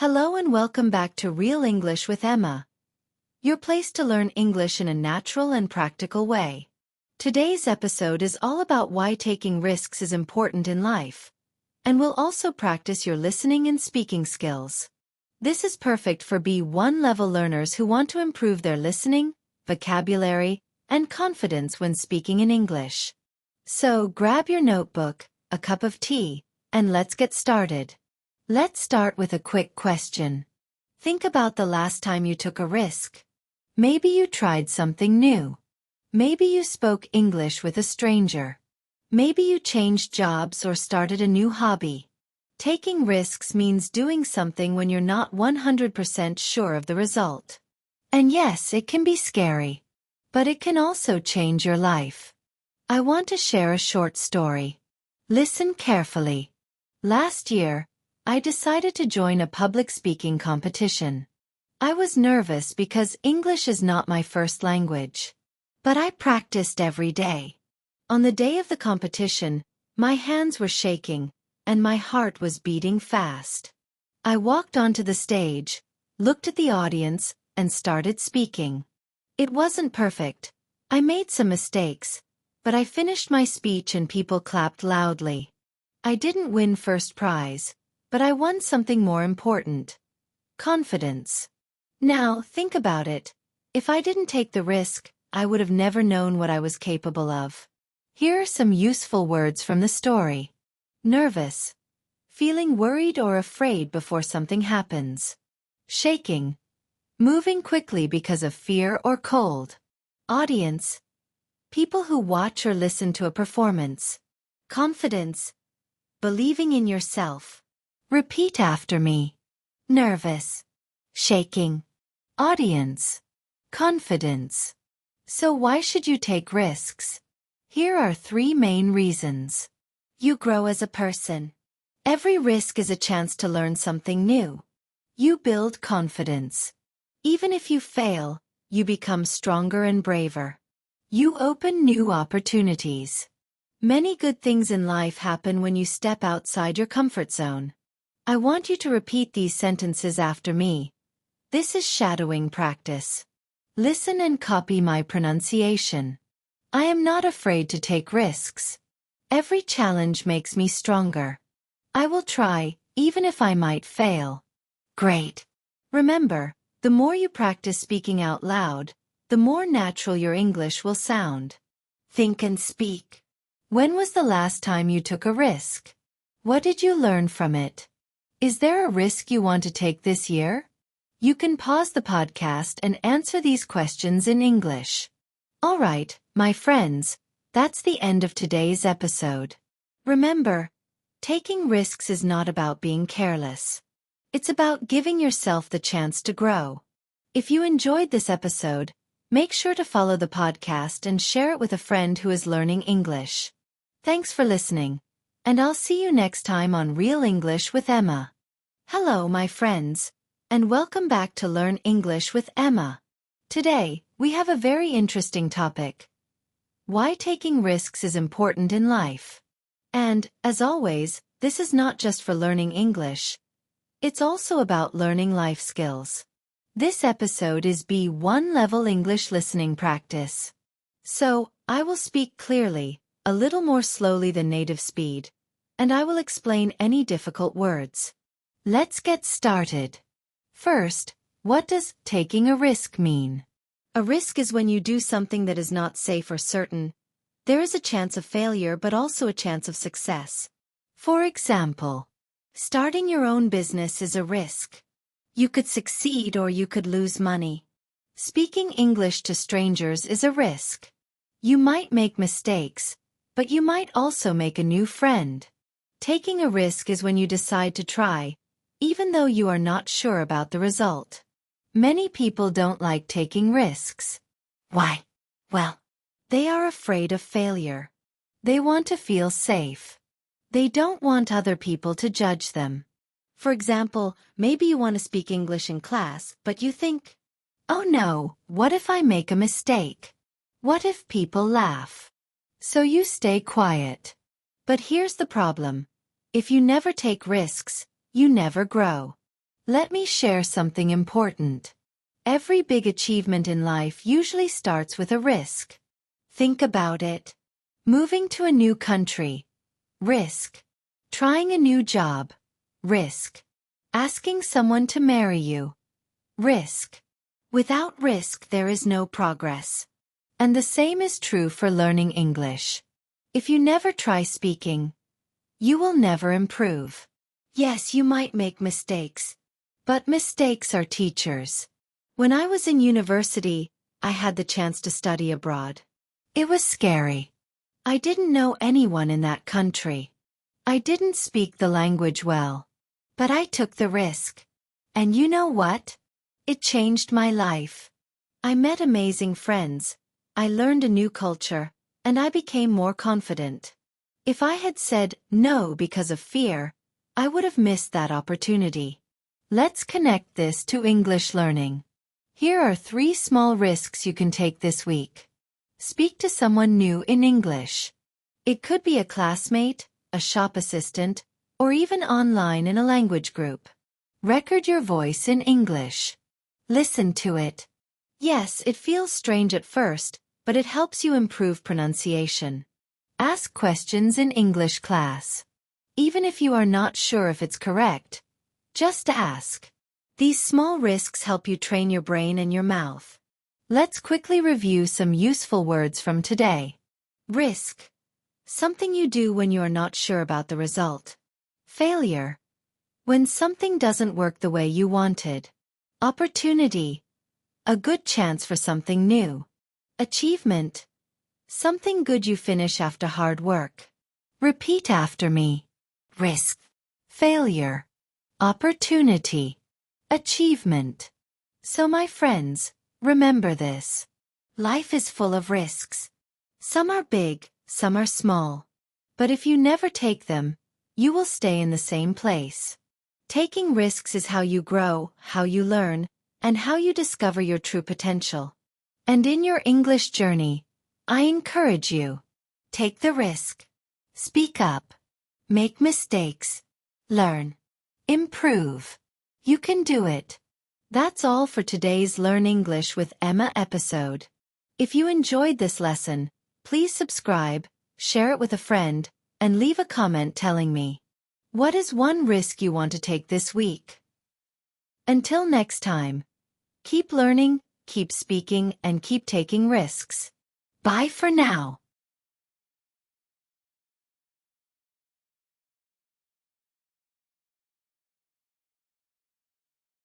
Hello and welcome back to Real English with Emma, your place to learn English in a natural and practical way. Today's episode is all about why taking risks is important in life, and we'll also practice your listening and speaking skills. This is perfect for B1 level learners who want to improve their listening, vocabulary, and confidence when speaking in English. So grab your notebook, a cup of tea, and let's get started. Let's start with a quick question. Think about the last time you took a risk. Maybe you tried something new. Maybe you spoke English with a stranger. Maybe you changed jobs or started a new hobby. Taking risks means doing something when you're not 100% sure of the result. And yes, it can be scary. But it can also change your life. I want to share a short story. Listen carefully. Last year, I decided to join a public speaking competition. I was nervous because English is not my first language. But I practiced every day. On the day of the competition, my hands were shaking, and my heart was beating fast. I walked onto the stage, looked at the audience, and started speaking. It wasn't perfect. I made some mistakes, but I finished my speech and people clapped loudly. I didn't win first prize, but I won something more important: confidence. Now, think about it. If I didn't take the risk, I would have never known what I was capable of. Here are some useful words from the story. Nervous. Feeling worried or afraid before something happens. Shaking. Moving quickly because of fear or cold. Audience. People who watch or listen to a performance. Confidence. Believing in yourself. Repeat after me. Nervous. Shaking. Audience. Confidence. So why should you take risks? Here are 3 main reasons. You grow as a person. Every risk is a chance to learn something new. You build confidence. Even if you fail, you become stronger and braver. You open new opportunities. Many good things in life happen when you step outside your comfort zone. I want you to repeat these sentences after me. This is shadowing practice. Listen and copy my pronunciation. I am not afraid to take risks. Every challenge makes me stronger. I will try, even if I might fail. Great. Remember, the more you practice speaking out loud, the more natural your English will sound. Think and speak. When was the last time you took a risk? What did you learn from it? Is there a risk you want to take this year? You can pause the podcast and answer these questions in English. All right, my friends, that's the end of today's episode. Remember, taking risks is not about being careless. It's about giving yourself the chance to grow. If you enjoyed this episode, make sure to follow the podcast and share it with a friend who is learning English. Thanks for listening, and I'll see you next time on Real English with Emma. Hello, my friends, and welcome back to Learn English with Emma. Today, we have a very interesting topic: why taking risks is important in life. And, as always, this is not just for learning English. It's also about learning life skills. This episode is B1 level English listening practice. So, I will speak clearly, a little more slowly than native speed, and I will explain any difficult words. Let's get started. First, what does taking a risk mean? A risk is when you do something that is not safe or certain. There is a chance of failure but also a chance of success. For example, starting your own business is a risk. You could succeed or you could lose money. Speaking English to strangers is a risk. You might make mistakes, but you might also make a new friend. Taking a risk is when you decide to try, even though you are not sure about the result. Many people don't like taking risks. Why? Well, they are afraid of failure. They want to feel safe. They don't want other people to judge them. For example, maybe you want to speak English in class, but you think, oh no, what if I make a mistake? What if people laugh? So you stay quiet. But here's the problem. If you never take risks, you never grow. Let me share something important. Every big achievement in life usually starts with a risk. Think about it. Moving to a new country. Risk. Trying a new job. Risk. Asking someone to marry you. Risk. Without risk there is no progress. And the same is true for learning English. If you never try speaking, you will never improve. Yes, you might make mistakes, but mistakes are teachers. When I was in university, I had the chance to study abroad. It was scary. I didn't know anyone in that country. I didn't speak the language well. But I took the risk. And you know what? It changed my life. I met amazing friends, I learned a new culture, and I became more confident. If I had said no because of fear, I would have missed that opportunity. Let's connect this to English learning. Here are 3 small risks you can take this week. Speak to someone new in English. It could be a classmate, a shop assistant, or even online in a language group. Record your voice in English. Listen to it. Yes, it feels strange at first, but it helps you improve pronunciation. Ask questions in English class. Even if you are not sure if it's correct, just ask. These small risks help you train your brain and your mouth. Let's quickly review some useful words from today. Risk. Something you do when you are not sure about the result. Failure. When something doesn't work the way you wanted. Opportunity. A good chance for something new. Achievement. Something good you finish after hard work. Repeat after me. Risk. Failure. Opportunity. Achievement. So my friends, remember this. Life is full of risks. Some are big, some are small. But if you never take them, you will stay in the same place. Taking risks is how you grow, how you learn, and how you discover your true potential. And in your English journey, I encourage you. Take the risk. Speak up. Make mistakes. Learn. Improve. You can do it. That's all for today's Learn English with Emma episode. If you enjoyed this lesson, please subscribe, share it with a friend, and leave a comment telling me, what is one risk you want to take this week? Until next time, keep learning, keep speaking, and keep taking risks. Bye for now.